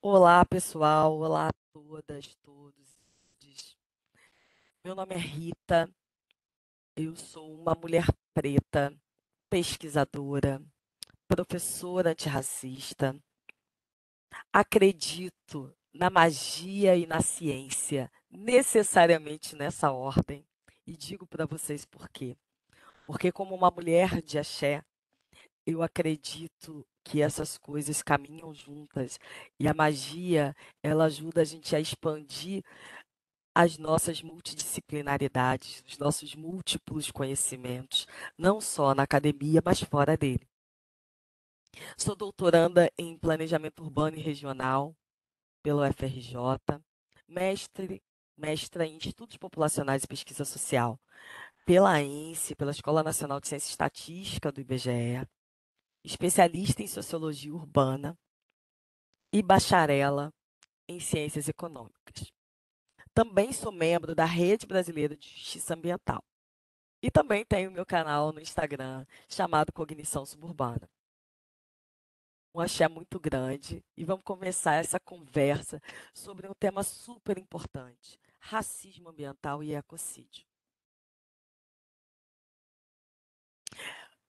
Olá, pessoal. Olá a todas, todos. Meu nome é Rita. Eu sou uma mulher preta, pesquisadora, professora antirracista. Acredito na magia e na ciência, necessariamente nessa ordem. E digo para vocês por quê. Porque, como uma mulher de axé, eu acredito que essas coisas caminham juntas. E a magia, ela ajuda a gente a expandir as nossas multidisciplinaridades, os nossos múltiplos conhecimentos, não só na academia, mas fora dele. Sou doutoranda em Planejamento Urbano e Regional pelo FRJ, mestra em Estudos Populacionais e Pesquisa Social pela AENSE, pela Escola Nacional de Ciência e Estatística do IBGE, especialista em Sociologia Urbana e bacharela em Ciências Econômicas. Também sou membro da Rede Brasileira de Justiça Ambiental. E também tenho meu canal no Instagram chamado Cognição Suburbana. Um axé muito grande e vamos começar essa conversa sobre um tema super importante: racismo ambiental e ecocídio.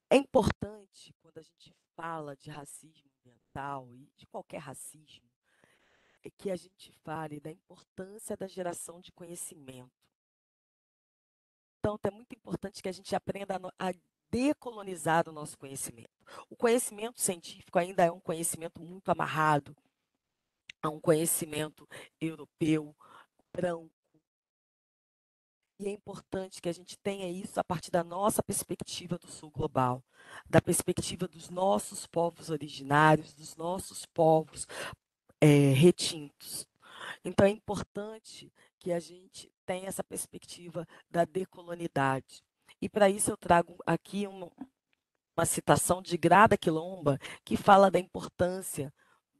É importante, quando a gente fala de racismo ambiental e de qualquer racismo, é que a gente fale da importância da geração de conhecimento. Então, é muito importante que a gente aprenda a decolonizar o nosso conhecimento. O conhecimento científico ainda é um conhecimento muito amarrado a um conhecimento europeu, branco. E é importante que a gente tenha isso a partir da nossa perspectiva do sul global, da perspectiva dos nossos povos originários, dos nossos povos retintos. Então, é importante que a gente tenha essa perspectiva da decolonidade. E para isso eu trago aqui uma citação de Grada Quilomba, que fala da importância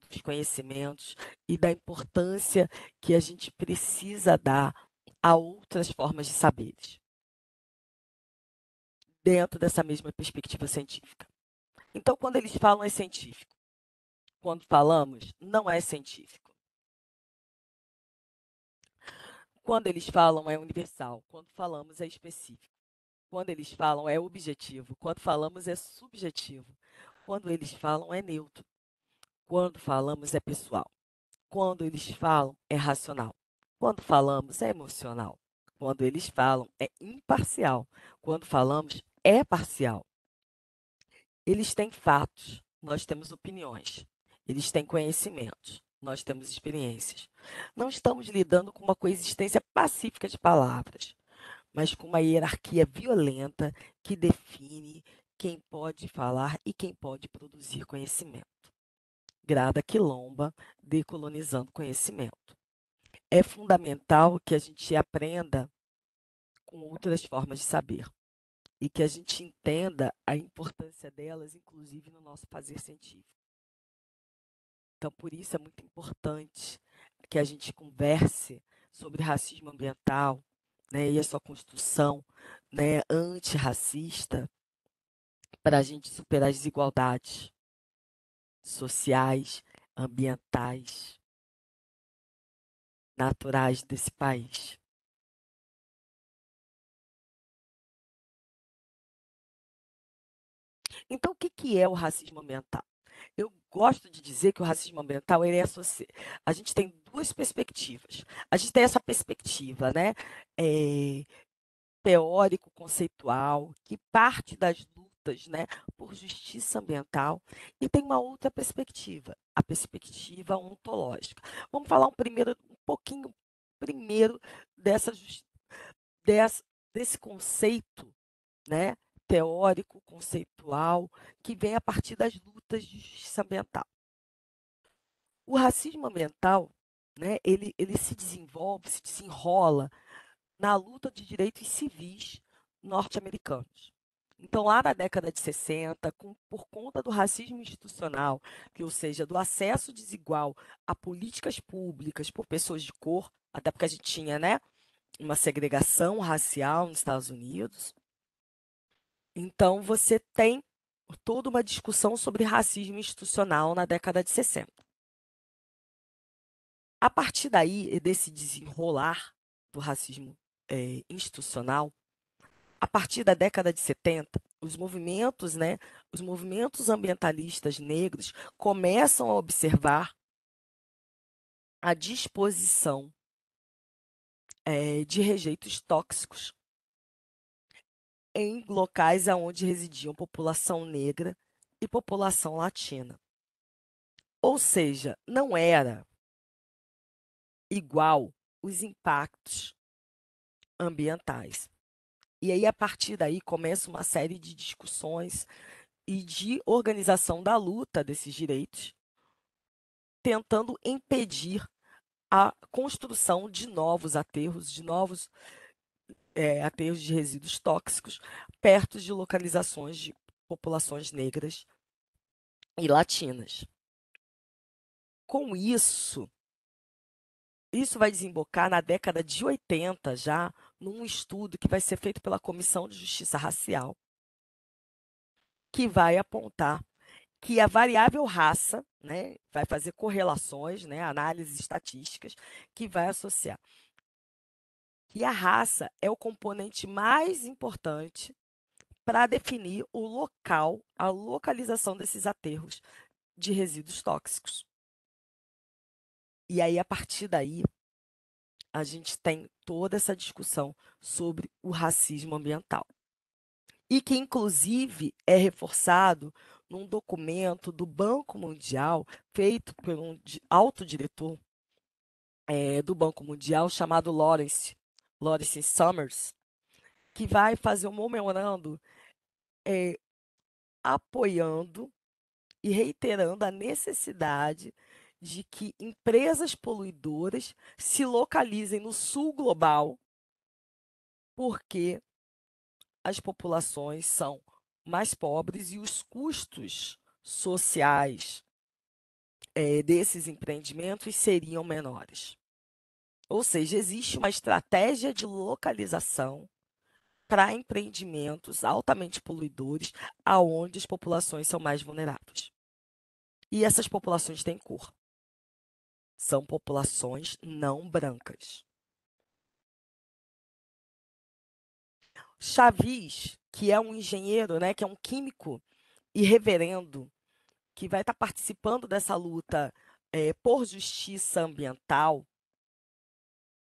dos conhecimentos e da importância que a gente precisa dar a outras formas de saberes, dentro dessa mesma perspectiva científica. Então, quando eles falam é científico, quando falamos, não é científico. Quando eles falam é universal, quando falamos é específico. Quando eles falam é objetivo, quando falamos é subjetivo. Quando eles falam é neutro, quando falamos é pessoal. Quando eles falam, é racional. Quando falamos, é emocional. Quando eles falam, é imparcial. Quando falamos, é parcial. Eles têm fatos, nós temos opiniões. Eles têm conhecimentos, nós temos experiências. Não estamos lidando com uma coexistência pacífica de palavras, mas com uma hierarquia violenta que define quem pode falar e quem pode produzir conhecimento. Grada Quilomba, decolonizando conhecimento. É fundamental que a gente aprenda com outras formas de saber e que a gente entenda a importância delas, inclusive no nosso fazer científico. Então, por isso é muito importante que a gente converse sobre racismo ambiental, né, e a sua construção, né, antirracista, para a gente superar as desigualdades sociais, ambientais, naturais desse país. Então, o que que é o racismo ambiental? Eu gosto de dizer que o racismo ambiental ele é a gente tem duas perspectivas. A gente tem essa perspectiva, né, eh, teórico-conceitual, que parte das lutas, né, por justiça ambiental, e tem uma outra perspectiva, a perspectiva ontológica. Vamos falar um pouquinho primeiro dessa, dessa, desse conceito, né, teórico, conceitual, que vem a partir das lutas de justiça ambiental. O racismo ambiental, né, ele se desenvolve, se desenrola na luta de direitos civis norte-americanos. Então, lá na década de 60, por conta do racismo institucional, que, ou seja, do acesso desigual a políticas públicas por pessoas de cor, até porque a gente tinha, né, uma segregação racial nos Estados Unidos. Então, você tem toda uma discussão sobre racismo institucional na década de 60. A partir daí, desse desenrolar do racismo institucional, a partir da década de 70, os movimentos ambientalistas negros começam a observar a disposição de rejeitos tóxicos em locais onde residiam população negra e população latina. Ou seja, não era igual os impactos ambientais. E aí, a partir daí, começa uma série de discussões e de organização da luta desses direitos, tentando impedir a construção de novos aterros, aterros de resíduos tóxicos, perto de localizações de populações negras e latinas. Com isso vai desembocar na década de 80 já, num estudo que vai ser feito pela Comissão de Justiça Racial, que vai apontar que a variável raça, né, vai fazer correlações, né, análises estatísticas, que vai associar. E a raça é o componente mais importante para definir o local, a localização desses aterros de resíduos tóxicos. E aí, a partir daí, a gente tem toda essa discussão sobre o racismo ambiental. E que, inclusive, é reforçado num documento do Banco Mundial, feito por um alto diretor do Banco Mundial, chamado Lawrence Summers, que vai fazer um memorando apoiando e reiterando a necessidade de que empresas poluidoras se localizem no sul global, porque as populações são mais pobres e os custos sociais desses empreendimentos seriam menores. Ou seja, existe uma estratégia de localização para empreendimentos altamente poluidores, aonde as populações são mais vulneráveis. E essas populações têm cor. São populações não brancas. Chavis, que é um engenheiro, né, que é um químico e reverendo, que vai estar participando dessa luta por justiça ambiental,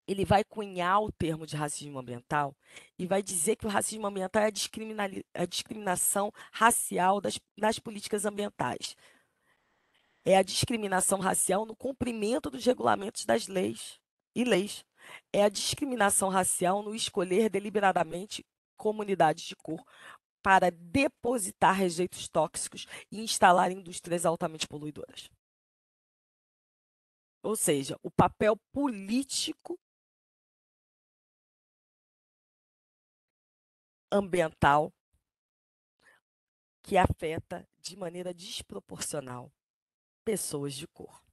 ele vai cunhar o termo de racismo ambiental e vai dizer que o racismo ambiental é a discriminação racial nas políticas ambientais. É a discriminação racial no cumprimento dos regulamentos das leis e leis. É a discriminação racial no escolher deliberadamente comunidades de cor para depositar rejeitos tóxicos e instalar indústrias altamente poluidoras. Ou seja, o papel político ambiental que afeta de maneira desproporcional pessoas de cor.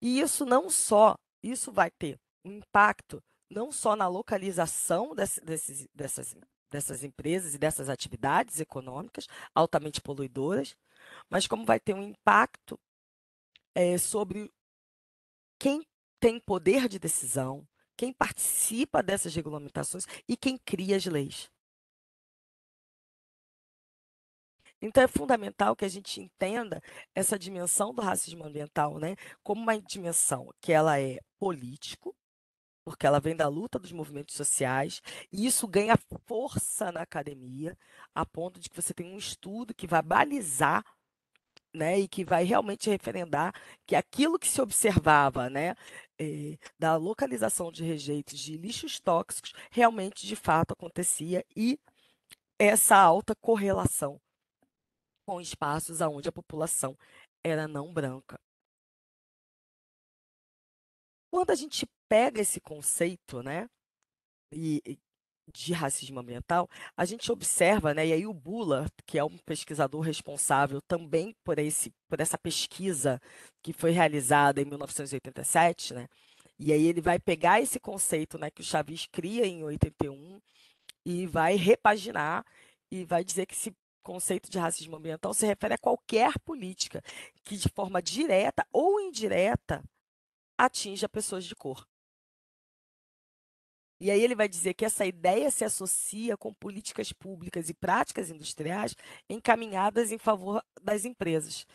E isso vai ter um impacto não só na localização dessas empresas e dessas atividades econômicas altamente poluidoras, mas como vai ter um impacto sobre quem tem poder de decisão, quem participa dessas regulamentações e quem cria as leis. Então, é fundamental que a gente entenda essa dimensão do racismo ambiental, né, como uma dimensão que ela é político, porque ela vem da luta dos movimentos sociais, e isso ganha força na academia, a ponto de que você tem um estudo que vai balizar, né, e que vai realmente referendar que aquilo que se observava, né, da localização de rejeitos de lixos tóxicos, realmente, de fato, acontecia, e essa alta correlação com espaços onde a população era não branca. Quando a gente pega esse conceito, né, de racismo ambiental, a gente observa, né, e aí o Bula, que é um pesquisador responsável também por essa pesquisa que foi realizada em 1987, né, e aí ele vai pegar esse conceito, né, que o Chavis cria em 81 e vai repaginar e vai dizer que esse conceito de racismo ambiental se refere a qualquer política que, de forma direta ou indireta, atinja pessoas de cor. E aí ele vai dizer que essa ideia se associa com políticas públicas e práticas industriais encaminhadas em favor das empresas,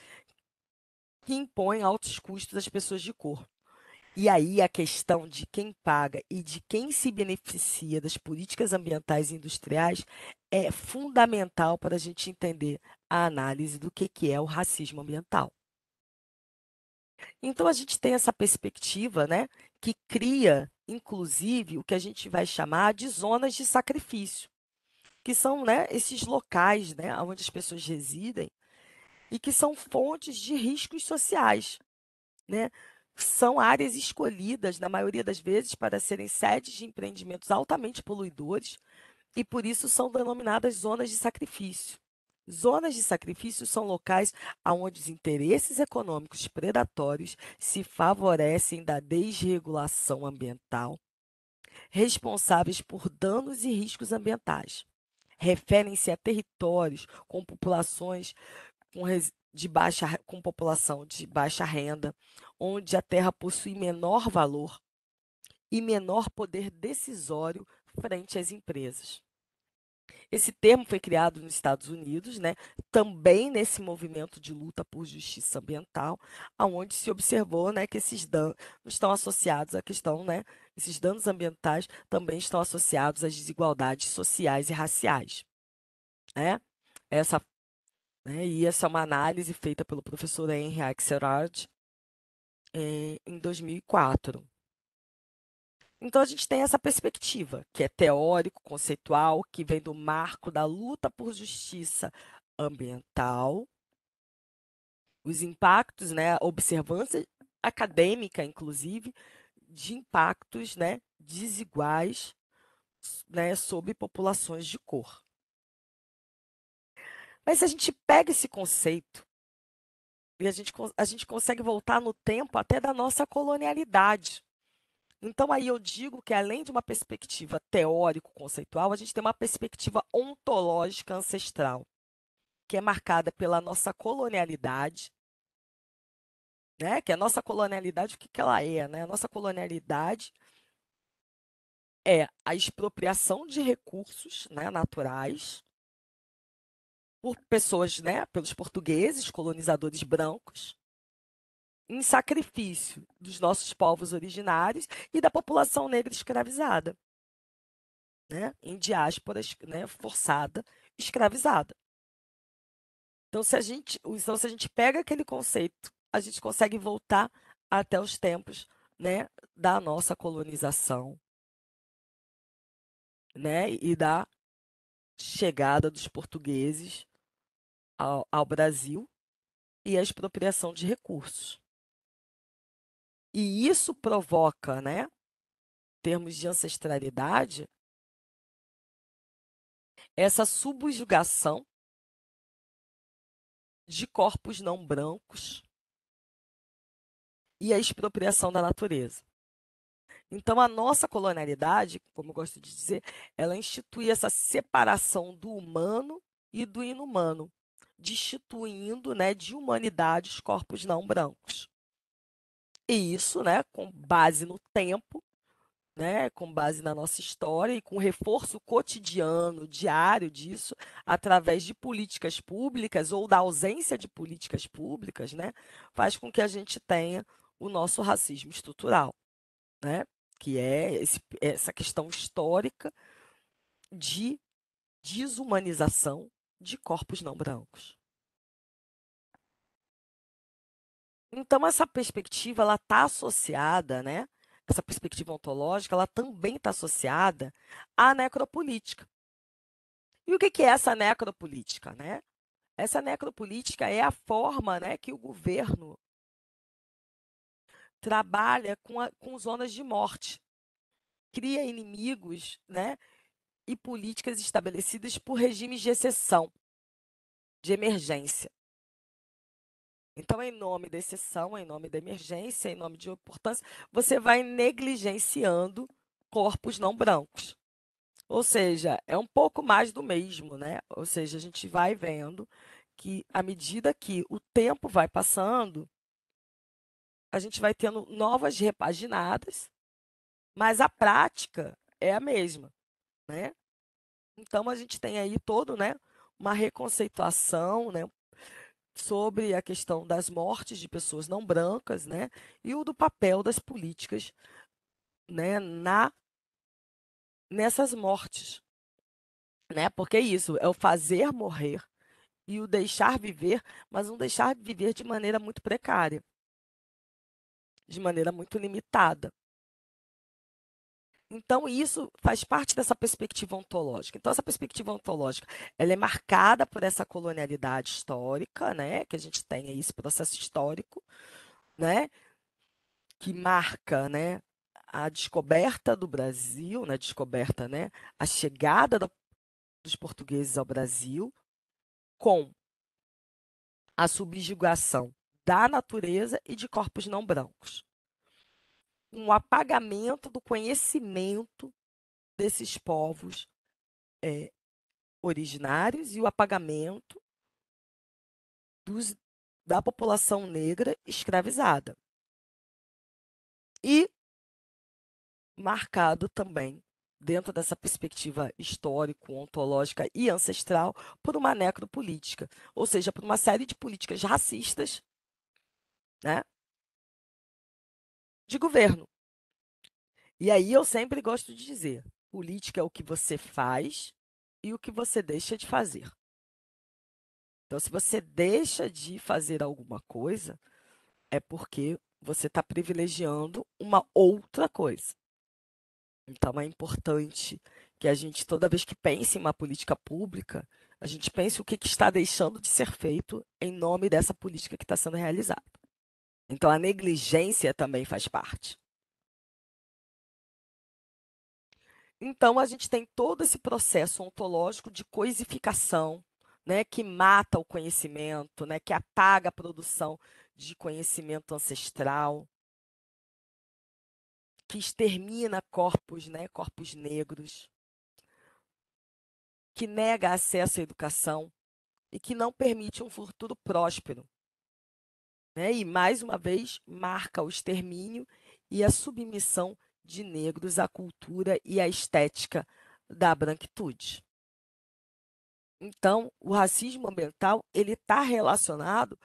que impõem altos custos às pessoas de cor. E aí a questão de quem paga e de quem se beneficia das políticas ambientais e industriais é fundamental para a gente entender a análise do que é o racismo ambiental. Então a gente tem essa perspectiva, né, que cria, inclusive, o que a gente vai chamar de zonas de sacrifício, que são, né, esses locais, né, onde as pessoas residem e que são fontes de riscos sociais, né? São áreas escolhidas, na maioria das vezes, para serem sedes de empreendimentos altamente poluidores e, por isso, são denominadas zonas de sacrifício. Zonas de sacrifício são locais onde os interesses econômicos predatórios se favorecem da desregulação ambiental, responsáveis por danos e riscos ambientais. Referem-se a territórios com populações com população de baixa renda, onde a terra possui menor valor e menor poder decisório frente às empresas. Esse termo foi criado nos Estados Unidos, né, também nesse movimento de luta por justiça ambiental, aonde se observou, né, que esses danos estão associados à questão, né, esses danos ambientais também estão associados às desigualdades sociais e raciais, né? Essa, e essa é uma análise feita pelo professor Henry Axelrod em 2004. Então, a gente tem essa perspectiva, que é teórico, conceitual, que vem do marco da luta por justiça ambiental, os impactos, né, a observância acadêmica, inclusive, de impactos, né, desiguais, né, sobre populações de cor. Mas se a gente pega esse conceito e a gente consegue voltar no tempo até da nossa colonialidade. Então, aí eu digo que, além de uma perspectiva teórico-conceitual, a gente tem uma perspectiva ontológica ancestral, que é marcada pela nossa colonialidade, né? Que a nossa colonialidade, o que que ela é, né? A nossa colonialidade é a expropriação de recursos, né, naturais por pessoas, né, pelos portugueses, colonizadores brancos, em sacrifício dos nossos povos originários e da população negra escravizada, né, em diáspora, né, forçada, escravizada. Então, se a gente pega aquele conceito, a gente consegue voltar até os tempos, né, da nossa colonização, né, e da chegada dos portugueses ao Brasil e a expropriação de recursos. E isso provoca, né, em termos de ancestralidade, essa subjugação de corpos não brancos e a expropriação da natureza. Então, a nossa colonialidade, como eu gosto de dizer, ela institui essa separação do humano e do inumano, destituindo, né, de humanidade os corpos não brancos. E isso, né, com base no tempo, né, com base na nossa história e com reforço cotidiano, diário disso, através de políticas públicas ou da ausência de políticas públicas, né, faz com que a gente tenha o nosso racismo estrutural, né, que é essa questão histórica de desumanização de corpos não brancos. Então, essa perspectiva, ela está associada, né, essa perspectiva ontológica, ela também está associada à necropolítica. E o que que é essa necropolítica, né? Essa necropolítica é a forma, né, que o governo trabalha com zonas de morte, cria inimigos, né, e políticas estabelecidas por regimes de exceção, de emergência. Então, em nome da exceção, em nome da emergência, em nome de importância, você vai negligenciando corpos não brancos. Ou seja, é um pouco mais do mesmo, né? Ou seja, a gente vai vendo que, à medida que o tempo vai passando, a gente vai tendo novas repaginadas, mas a prática é a mesma, né? Então a gente tem aí todo, né, uma reconceituação, né, sobre a questão das mortes de pessoas não brancas, né, e o do papel das políticas, né, nessas mortes, né? Porque é isso, é o fazer morrer e o deixar viver, mas um deixar viver de maneira muito precária, de maneira muito limitada. Então, isso faz parte dessa perspectiva ontológica. Então, essa perspectiva ontológica, ela é marcada por essa colonialidade histórica, né, que a gente tem aí esse processo histórico, né, que marca, né, a descoberta do Brasil, né, descoberta, né, a chegada dos portugueses ao Brasil com a subjugação da natureza e de corpos não brancos. Um apagamento do conhecimento desses povos originários e o apagamento dos, da população negra escravizada. E marcado também, dentro dessa perspectiva histórico-ontológica e ancestral, por uma necropolítica, ou seja, por uma série de políticas racistas, né, de governo. E aí eu sempre gosto de dizer: política é o que você faz e o que você deixa de fazer. Então, se você deixa de fazer alguma coisa, é porque você está privilegiando uma outra coisa. Então, é importante que a gente, toda vez que pense em uma política pública, a gente pense o que está deixando de ser feito em nome dessa política que está sendo realizada. Então, a negligência também faz parte. Então, a gente tem todo esse processo ontológico de coisificação, né, que mata o conhecimento, né, que apaga a produção de conhecimento ancestral, que extermina corpos, né, corpos negros, que nega acesso à educação e que não permite um futuro próspero, né? E mais uma vez marca o extermínio e a submissão de negros à cultura e à estética da branquitude. Então, o racismo ambiental ele está relacionado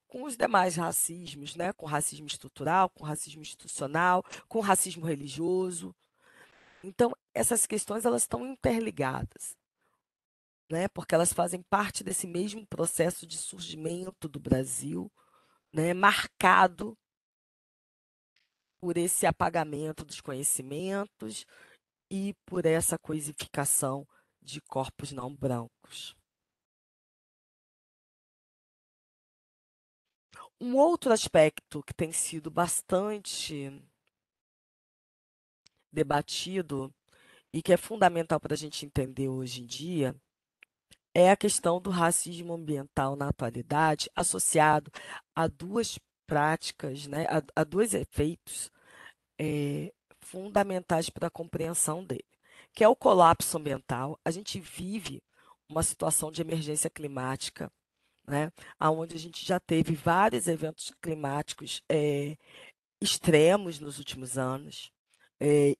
com os demais racismos, né? Com racismo estrutural, com racismo institucional, com racismo religioso. Então, essas questões elas estão interligadas, né? Porque elas fazem parte desse mesmo processo de surgimento do Brasil, né? Marcado por esse apagamento dos conhecimentos e por essa coisificação de corpos não brancos. Um outro aspecto que tem sido bastante debatido e que é fundamental para a gente entender hoje em dia é a questão do racismo ambiental na atualidade, associado a duas práticas, né, a dois efeitos fundamentais para a compreensão dele, que é o colapso ambiental. A gente vive uma situação de emergência climática, né, onde a gente já teve vários eventos climáticos extremos nos últimos anos,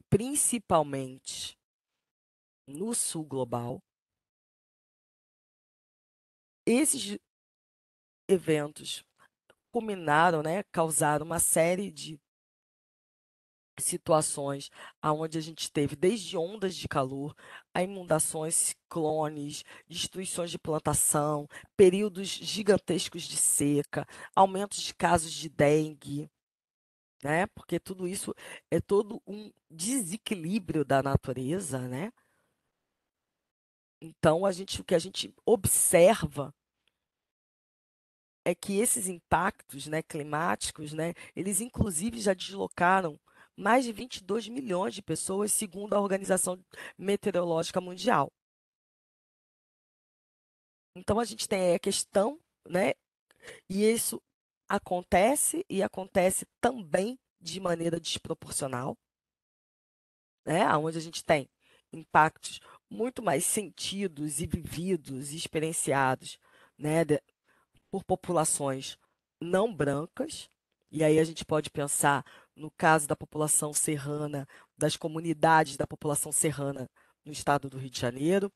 principalmente no sul global. Esses eventos culminaram, né, causaram uma série de situações aonde a gente teve desde ondas de calor, a inundações, ciclones, destruições de plantação, períodos gigantescos de seca, aumentos de casos de dengue, né? Porque tudo isso é todo um desequilíbrio da natureza, né? Então o que a gente observa é que esses impactos, né, climáticos, né, eles inclusive já deslocaram mais de 22 milhões de pessoas, segundo a Organização Meteorológica Mundial. Então a gente tem aí a questão, né, e isso acontece e acontece também de maneira desproporcional, né, onde a gente tem impactos muito mais sentidos e vividos e experienciados, né, por populações não brancas, E aí a gente pode pensar no caso da população serrana, das comunidades da população serrana no estado do Rio de Janeiro,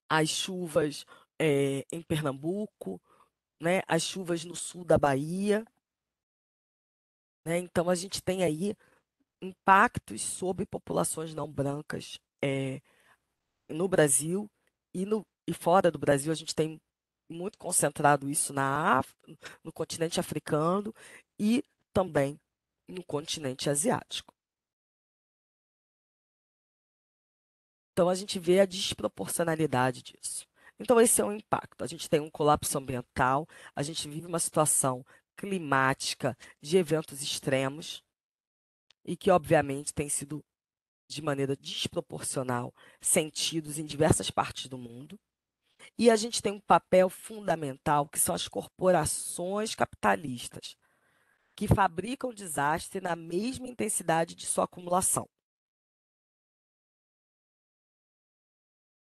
as chuvas em Pernambuco, né, as chuvas no sul da Bahia, né? Então a gente tem aí impactos sobre populações não brancas no Brasil e fora do Brasil. A gente tem muito concentrado isso no continente africano e também no continente asiático. Então a gente vê a desproporcionalidade disso. Então esse é um impacto. A gente tem um colapso ambiental, a gente vive uma situação climática de eventos extremos e que obviamente tem sido de maneira desproporcional sentidos em diversas partes do mundo. E a gente tem um papel fundamental, que são as corporações capitalistas, que fabricam desastre na mesma intensidade de sua acumulação.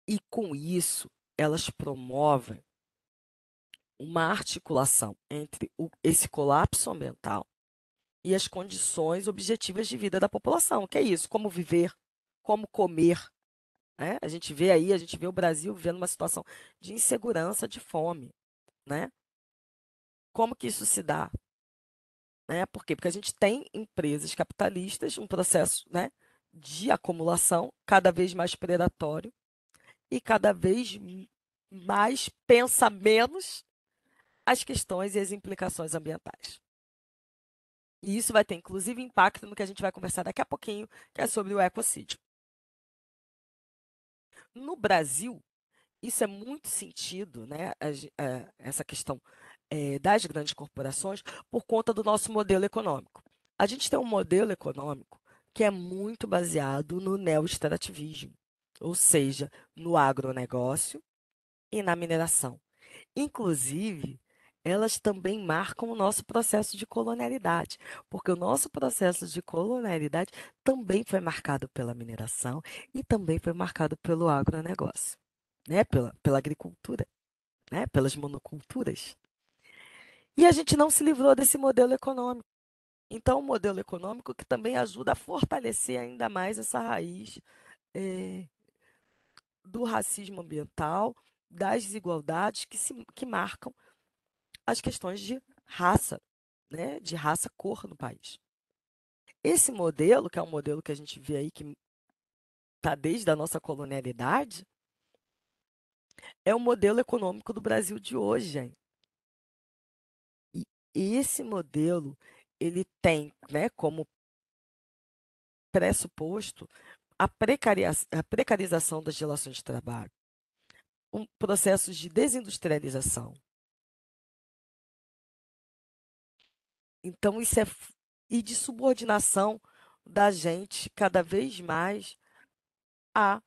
E com isso, elas promovem uma articulação entre esse colapso ambiental e as condições objetivas de vida da população, que é isso, como viver, como comer, né? A gente vê o Brasil vivendo uma situação de insegurança, de fome, né? Como que isso se dá? Né? Por quê? Porque a gente tem empresas capitalistas, um processo, né, de acumulação cada vez mais predatório e cada vez mais pensa menos as questões e as implicações ambientais. E isso vai ter, inclusive, impacto no que a gente vai conversar daqui a pouquinho, que é sobre o ecocídio. No Brasil, isso é muito sentido, né, essa questão das grandes corporações, por conta do nosso modelo econômico. A gente tem um modelo econômico que é muito baseado no neoextrativismo, ou seja, no agronegócio e na mineração. Inclusive, elas também marcam o nosso processo de colonialidade, porque o nosso processo de colonialidade também foi marcado pela mineração e também foi marcado pelo agronegócio, né? Pela agricultura, né? Pelas monoculturas. E a gente não se livrou desse modelo econômico. Então, um modelo econômico que também ajuda a fortalecer ainda mais essa raiz eh, do racismo ambiental, das desigualdades que marcam as questões de raça, né, de raça-cor no país. Esse modelo, que é um modelo que a gente vê aí que está desde a nossa colonialidade, é o modelo econômico do Brasil de hoje, hein? E esse modelo, ele tem, né, como pressuposto a precarização das relações de trabalho, um processo de desindustrialização. Então, e de subordinação da gente cada vez mais a,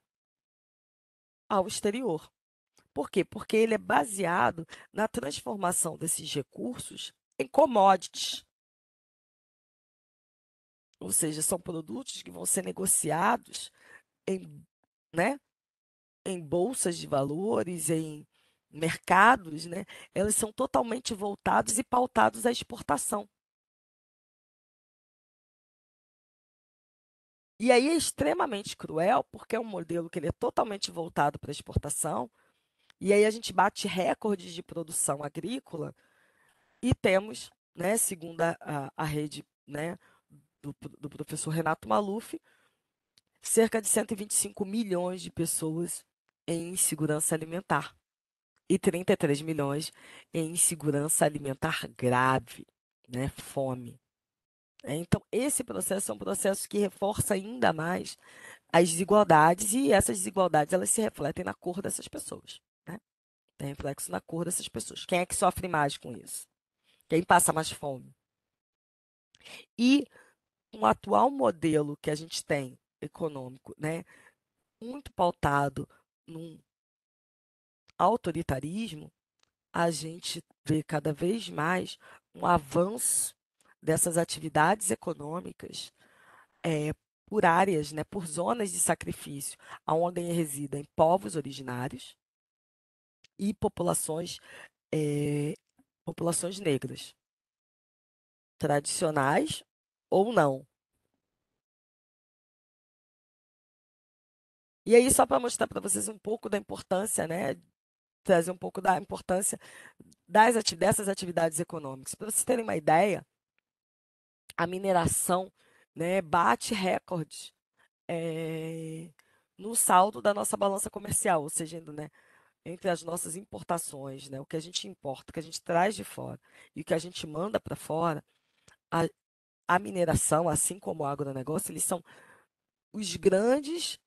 ao exterior. Por quê? Porque ele é baseado na transformação desses recursos em commodities, ou seja, são produtos que vão ser negociados em, né, em bolsas de valores, em mercados, né? Elas são totalmente voltados e pautados à exportação. E aí é extremamente cruel, porque é um modelo que ele é totalmente voltado para a exportação, e aí a gente bate recordes de produção agrícola e temos, né, segundo a rede, né, do professor Renato Maluf, cerca de 125 milhões de pessoas em insegurança alimentar e 33 milhões em insegurança alimentar grave, né, fome. Então, esse processo é um processo que reforça ainda mais as desigualdades e essas desigualdades elas se refletem na cor dessas pessoas, né? Tem reflexo na cor dessas pessoas. Quem é que sofre mais com isso? Quem passa mais fome? E o atual modelo que a gente tem econômico, né, muito pautado num autoritarismo, a gente vê cada vez mais um avanço dessas atividades econômicas por áreas, né, por zonas de sacrifício, onde residem povos originários e populações, populações negras. tradicionais ou não. E aí, só para mostrar para vocês um pouco da importância, né? Trazer um pouco da importância dessas atividades econômicas. Para vocês terem uma ideia, a mineração, né, bate recordes no saldo da nossa balança comercial, ou seja, né, entre as nossas importações, né, o que a gente importa, o que a gente traz de fora e o que a gente manda para fora, a, a mineração, assim como o agronegócio, eles são os grandes,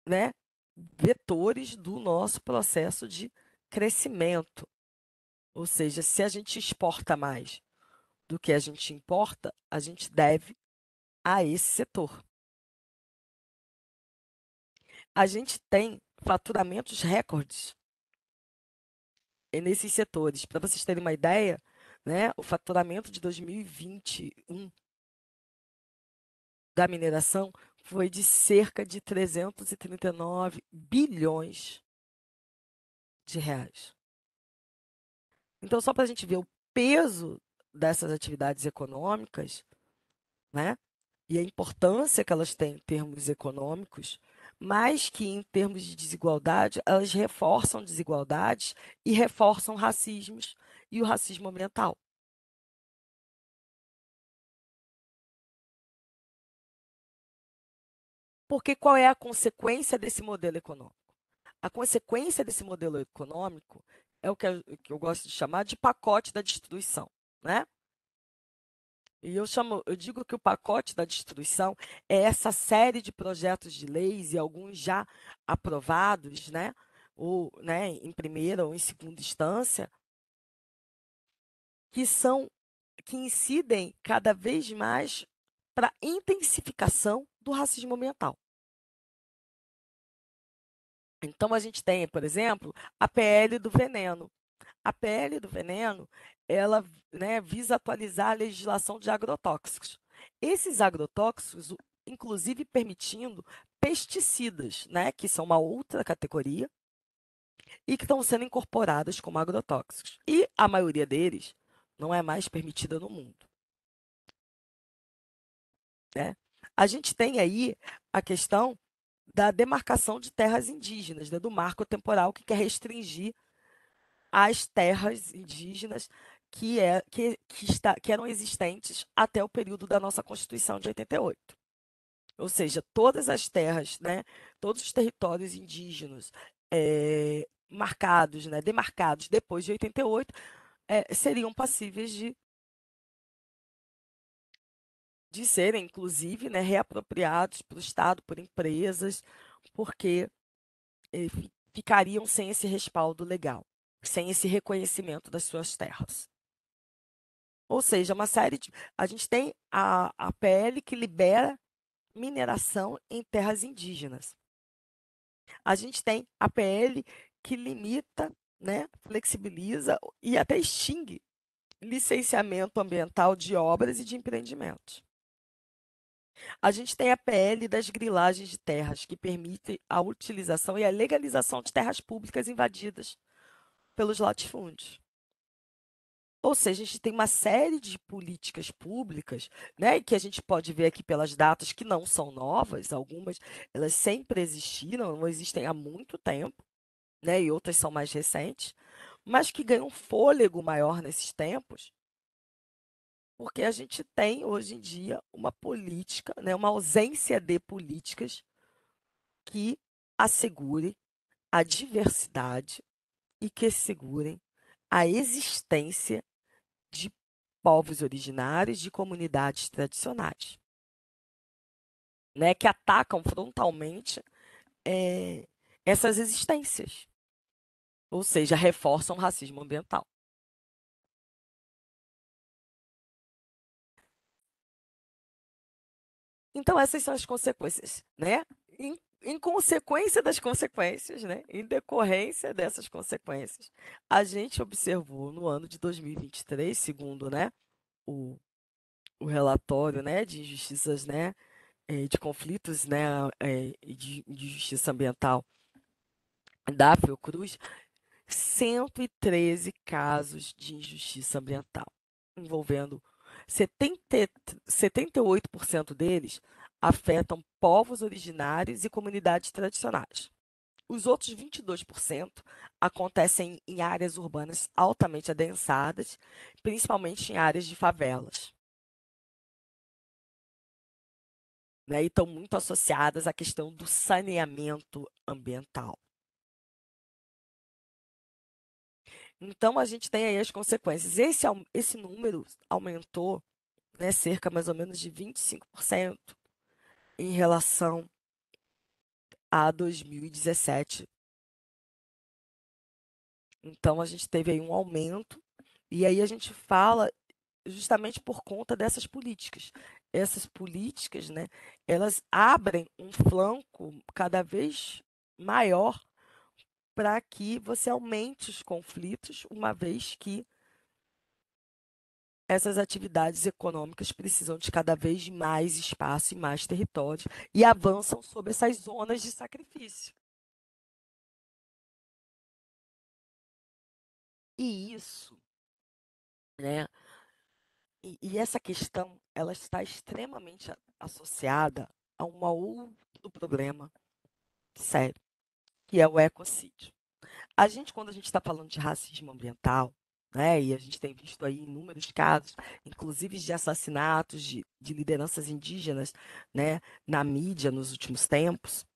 né, vetores do nosso processo de crescimento. Ou seja, se a gente exporta mais do que a gente importa, a gente deve a esse setor. A gente tem faturamentos recordes nesses setores. Para vocês terem uma ideia, né, o faturamento de 2021 da mineração foi de cerca de 339 bilhões de reais. Então, só para a gente ver o peso dessas atividades econômicas, né? E a importância que elas têm em termos econômicos, mais que em termos de desigualdade, elas reforçam desigualdades e reforçam racismos e o racismo ambiental. Porque qual é a consequência desse modelo econômico? A consequência desse modelo econômico é o que eu gosto de chamar de pacote da destruição, né? E eu digo que o pacote da destruição é essa série de projetos de leis e alguns já aprovados, né? Ou, né, em primeira ou em segunda instância, que são que incidem cada vez mais para a intensificação do racismo ambiental. Então a gente tem, por exemplo, a PL do veneno. A PL do veneno, ela, né, visa atualizar a legislação de agrotóxicos. Esses agrotóxicos, inclusive permitindo pesticidas, né, que são uma outra categoria, e que estão sendo incorporadas como agrotóxicos. E a maioria deles não é mais permitida no mundo, né? A gente tem aí a questão da demarcação de terras indígenas, né, do marco temporal que quer restringir as terras indígenas que eram existentes até o período da nossa Constituição de 88. Ou seja, todas as terras, né, todos os territórios indígenas marcados, né, demarcados depois de 88, seriam passíveis de serem, inclusive, né, reapropriados para o Estado por empresas, porque ficariam sem esse respaldo legal, sem esse reconhecimento das suas terras. Ou seja, uma série de. A gente tem a PL que libera mineração em terras indígenas. A gente tem a PL que limita, né, flexibiliza e até extingue licenciamento ambiental de obras e de empreendimentos. A gente tem a PL das grilagens de terras, que permite a utilização e a legalização de terras públicas invadidas pelos latifúndios. Ou seja, a gente tem uma série de políticas públicas, né, que a gente pode ver aqui pelas datas que não são novas, algumas elas sempre existiram, não existem há muito tempo, né, e outras são mais recentes, mas que ganham fôlego maior nesses tempos, porque a gente tem hoje em dia uma política, né, uma ausência de políticas que assegure a diversidade e que assegurem a existência de povos originários, de comunidades tradicionais, né, que atacam frontalmente eh, essas existências, ou seja, reforçam o racismo ambiental. Então, essas são as consequências, né? Em consequência das consequências, né? Em decorrência dessas consequências, a gente observou no ano de 2023, segundo, né, o, o relatório, né, de injustiças, né, de conflitos, né, de justiça ambiental da Fiocruz, 113 casos de injustiça ambiental, envolvendo 70, 78% deles afetam povos originários e comunidades tradicionais. Os outros 22% acontecem em áreas urbanas altamente adensadas, principalmente em áreas de favelas, né, e estão muito associadas à questão do saneamento ambiental. Então, a gente tem aí as consequências. Esse número aumentou, né, cerca mais ou menos de 25% em relação a 2017. Então, a gente teve aí um aumento, e aí a gente fala justamente por conta dessas políticas. Essas políticas, né, elas abrem um flanco cada vez maior para que você aumente os conflitos, uma vez que essas atividades econômicas precisam de cada vez mais espaço e mais território e avançam sobre essas zonas de sacrifício. E isso, né? E essa questão, ela está extremamente associada a um outro problema sério, que é o ecocídio. Quando a gente está falando de racismo ambiental, né, e a gente tem visto aí inúmeros casos, inclusive de assassinatos de lideranças indígenas, né, na mídia nos últimos tempos,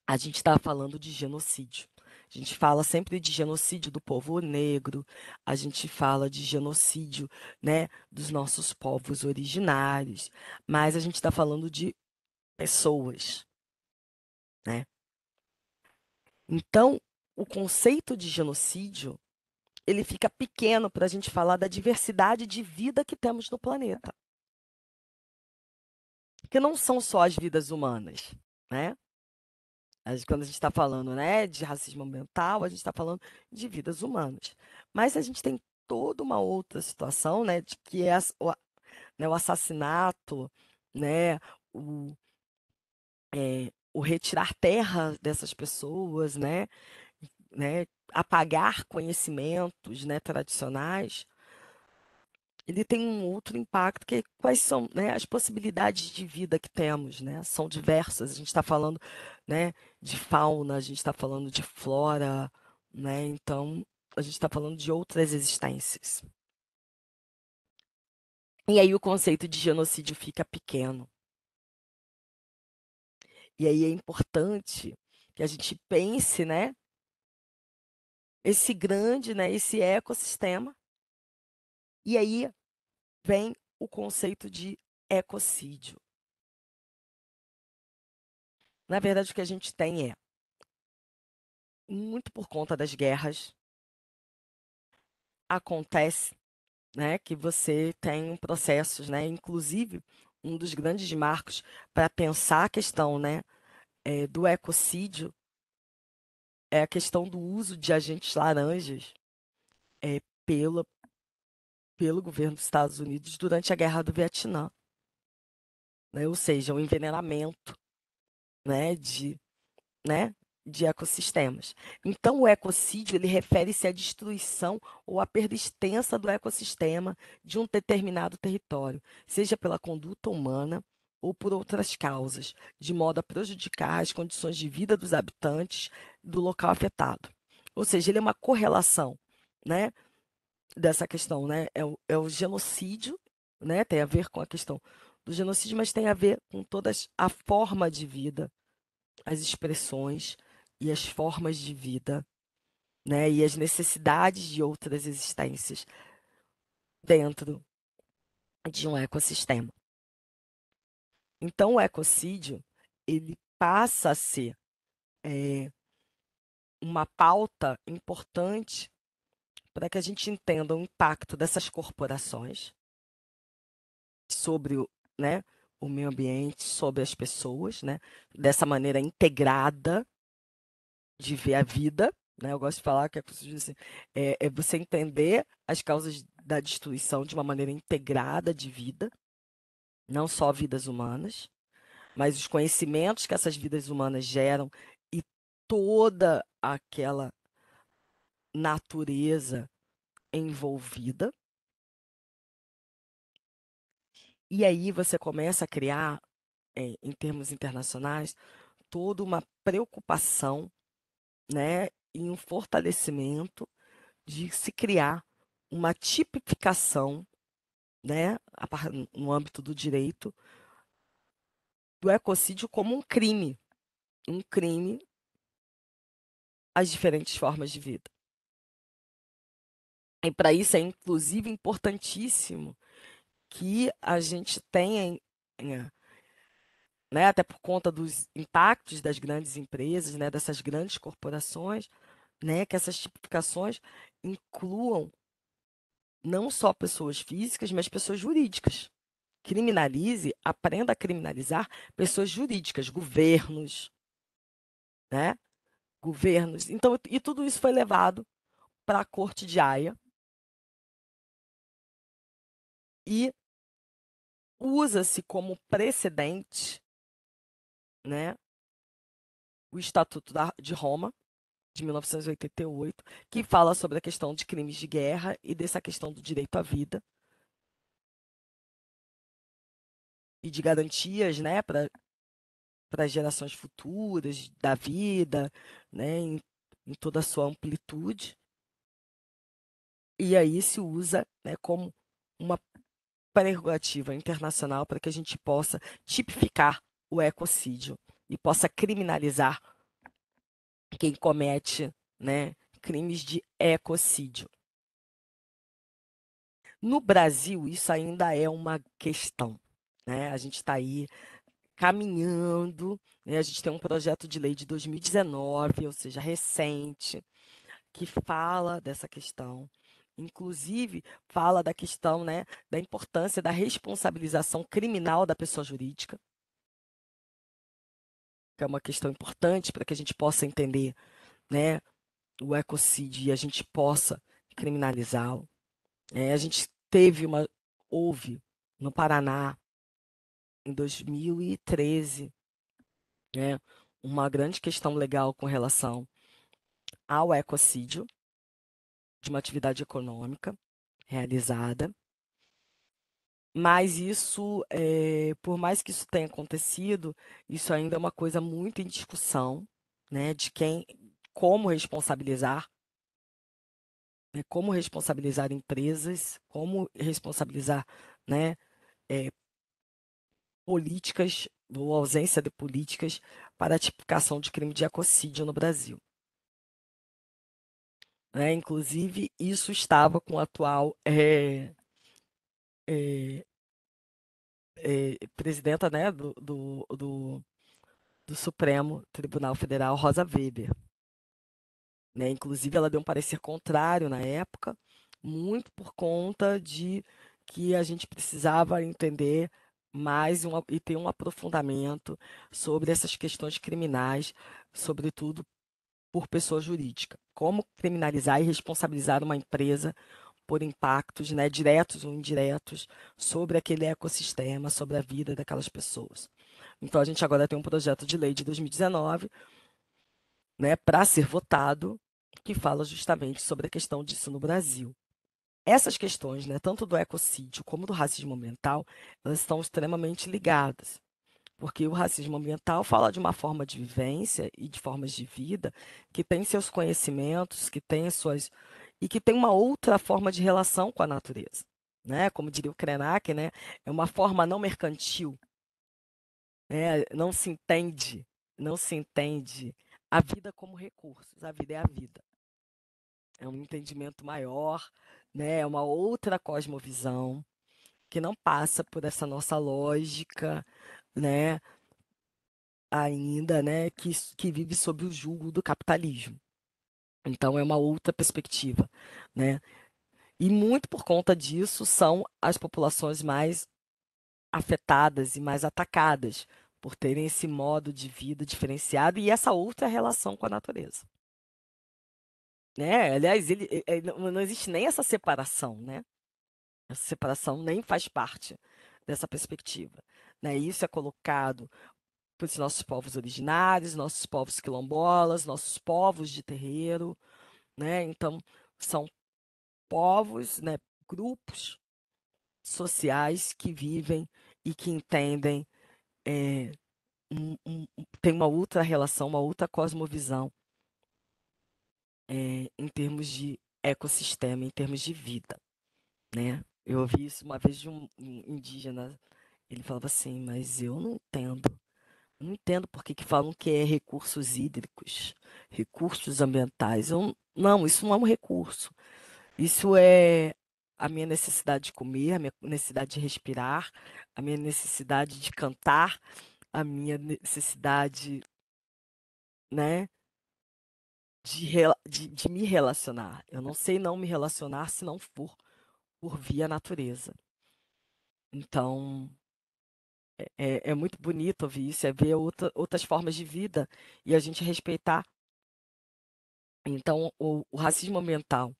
a gente está falando de genocídio. A gente fala sempre de genocídio do povo negro, a gente fala de genocídio, né, dos nossos povos originários, mas a gente está falando de pessoas, né? Então, o conceito de genocídio ele fica pequeno para a gente falar da diversidade de vida que temos no planeta, que não são só as vidas humanas, né? Quando a gente está falando, né, de racismo ambiental, a gente está falando de vidas humanas. Mas a gente tem toda uma outra situação, né, de que é né, o assassinato, né, o, o retirar terra dessas pessoas, né, apagar conhecimentos, né, tradicionais, ele tem um outro impacto, que é quais são, né, as possibilidades de vida que temos, né? São diversas. A gente está falando, né, de fauna, a gente está falando de flora, né? Então, a gente está falando de outras existências. E aí o conceito de genocídio fica pequeno. E aí é importante que a gente pense, né, esse grande, né, esse ecossistema. E aí vem o conceito de ecocídio. Na verdade, o que a gente tem é muito por conta das guerras, acontece, né, que você tem processos, né, inclusive um dos grandes marcos para pensar a questão, né, do ecocídio é a questão do uso de agentes laranjas é, pelo, pelo governo dos Estados Unidos durante a Guerra do Vietnã, né, ou seja, o envenenamento, né, né, de ecossistemas. Então, o ecocídio ele refere-se à destruição ou à perda extensa do ecossistema de um determinado território, seja pela conduta humana ou por outras causas, de modo a prejudicar as condições de vida dos habitantes do local afetado. Ou seja, ele é uma correlação, né, dessa questão, né? É o genocídio, né? Tem a ver com a questão do genocídio, mas tem a ver com toda a forma de vida, as expressões e as formas de vida, né, e as necessidades de outras existências dentro de um ecossistema. Então, o ecocídio ele passa a ser uma pauta importante para que a gente entenda o impacto dessas corporações sobre né, o meio ambiente, sobre as pessoas, né, dessa maneira integrada de ver a vida, né? Eu gosto de falar que é, assim, é você entender as causas da destruição de uma maneira integrada de vida, não só vidas humanas, mas os conhecimentos que essas vidas humanas geram e toda aquela natureza envolvida, E aí você começa a criar, em termos internacionais, toda uma preocupação, né, e um fortalecimento de se criar uma tipificação, né, no âmbito do direito, do ecocídio como um crime às diferentes formas de vida. E para isso é inclusive importantíssimo que a gente tenha, né, até por conta dos impactos das grandes empresas, né, dessas grandes corporações, né, que essas tipificações incluam não só pessoas físicas, mas pessoas jurídicas. Criminalize, aprenda a criminalizar pessoas jurídicas, governos, né? Governos. Então, e tudo isso foi levado para a Corte de Haia e usa-se como precedente, né, o Estatuto de Roma, de 1988, que fala sobre a questão de crimes de guerra e dessa questão do direito à vida e de garantias, né, para as gerações futuras da vida, né, em toda a sua amplitude. E aí se usa, né, como uma prerrogativa internacional para que a gente possa tipificar o ecocídio e possa criminalizar quem comete, né, crimes de ecocídio. No Brasil, isso ainda é uma questão, né? A gente está aí caminhando, né? A gente tem um projeto de lei de 2019, ou seja, recente, que fala dessa questão. Inclusive, fala da questão, né, da importância da responsabilização criminal da pessoa jurídica, que é uma questão importante para que a gente possa entender, né, o ecocídio e a gente possa criminalizá-lo. A gente houve no Paraná, em 2013, né, uma grande questão legal com relação ao ecocídio, de uma atividade econômica realizada. Mas isso, por mais que isso tenha acontecido, isso ainda é uma coisa muito em discussão, né, de como responsabilizar, né, como responsabilizar empresas, como responsabilizar, né, eh, políticas ou ausência de políticas para a tipificação de crime de ecocídio no Brasil. Né? Inclusive, isso estava com o atual eh, presidenta, né, do Supremo Tribunal Federal, Rosa Weber. Né? Inclusive, ela deu um parecer contrário na época, muito por conta de que a gente precisava entender mais e ter um aprofundamento sobre essas questões criminais, sobretudo por pessoa jurídica. Como criminalizar e responsabilizar uma empresa por impactos, né, diretos ou indiretos, sobre aquele ecossistema, sobre a vida daquelas pessoas. Então, a gente agora tem um projeto de lei de 2019, né, para ser votado, que fala justamente sobre a questão disso no Brasil. Essas questões, né, tanto do ecocídio como do racismo ambiental, elas estão extremamente ligadas, porque o racismo ambiental fala de uma forma de vivência e de formas de vida que tem seus conhecimentos, que tem as suas e que tem uma outra forma de relação com a natureza, né? Como diria o Krenak, né, é uma forma não mercantil, né? Não se entende a vida como recursos, a vida é a vida. É um entendimento maior, né? É uma outra cosmovisão que não passa por essa nossa lógica, né? Ainda, né? Que vive sob o jugo do capitalismo. Então é uma outra perspectiva, né? E muito por conta disso são as populações mais afetadas e mais atacadas por terem esse modo de vida diferenciado e essa outra relação com a natureza. Né? Aliás, não existe nem essa separação, né? Essa separação nem faz parte dessa perspectiva. Né? Isso é colocado pelos nossos povos originários, nossos povos quilombolas, nossos povos de terreiro, né? Então, são povos, né, grupos sociais que vivem e que entendem, tem uma outra relação, uma outra cosmovisão, em termos de ecossistema, em termos de vida, né? Eu ouvi isso uma vez de um indígena, ele falava assim, mas eu não entendo por que que falam que é recursos hídricos, recursos ambientais. Não, isso não é um recurso. Isso é a minha necessidade de comer, a minha necessidade de respirar, a minha necessidade de cantar, a minha necessidade, né, de me relacionar. Eu não sei não me relacionar se não for por via natureza. Então, é muito bonito ouvir isso, é ver outras formas de vida e a gente respeitar. Então, o racismo ambiental,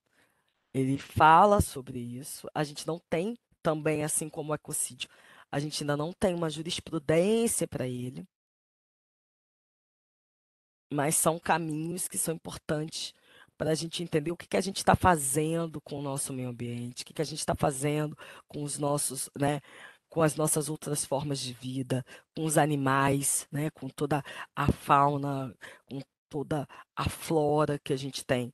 ele fala sobre isso. A gente não tem também, assim como o ecocídio, a gente ainda não tem uma jurisprudência para ele, mas são caminhos que são importantes para a gente entender o que que a gente está fazendo com o nosso meio ambiente, o que que a gente está fazendo com os nossos, né, com as nossas outras formas de vida, com os animais, né, com toda a fauna, com toda a flora que a gente tem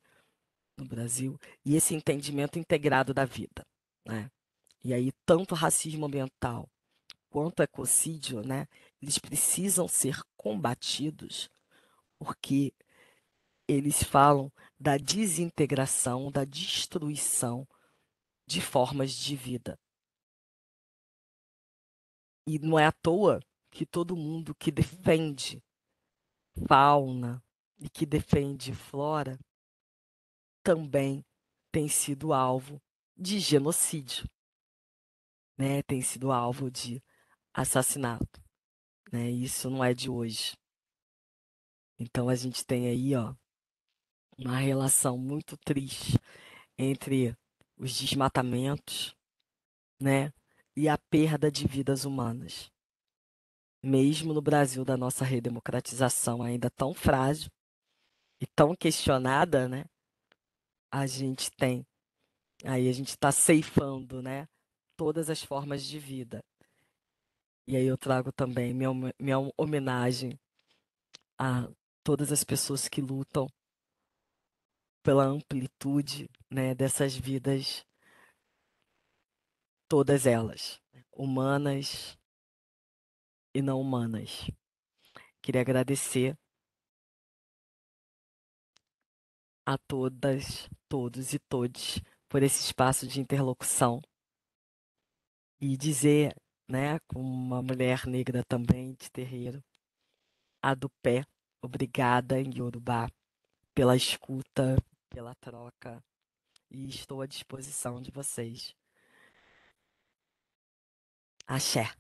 no Brasil, e esse entendimento integrado da vida, né? E aí, tanto o racismo ambiental quanto o ecocídio, né, eles precisam ser combatidos porque eles falam da desintegração, da destruição de formas de vida. E não é à toa que todo mundo que defende fauna e que defende flora também tem sido alvo de genocídio, né? Tem sido alvo de assassinato, né? Isso não é de hoje. Então a gente tem aí, ó, uma relação muito triste entre os desmatamentos, né, e a perda de vidas humanas. Mesmo no Brasil da nossa redemocratização ainda tão frágil e tão questionada, né, a gente tem, aí a gente está ceifando, né, todas as formas de vida. E aí eu trago também minha homenagem a todas as pessoas que lutam pela amplitude, né, dessas vidas, todas elas, humanas e não humanas. Queria agradecer a todas, todos e todes por esse espaço de interlocução e dizer, né, como uma mulher negra também de terreiro, a do pé, obrigada em Yorubá pela escuta, pela troca e estou à disposição de vocês. Axé.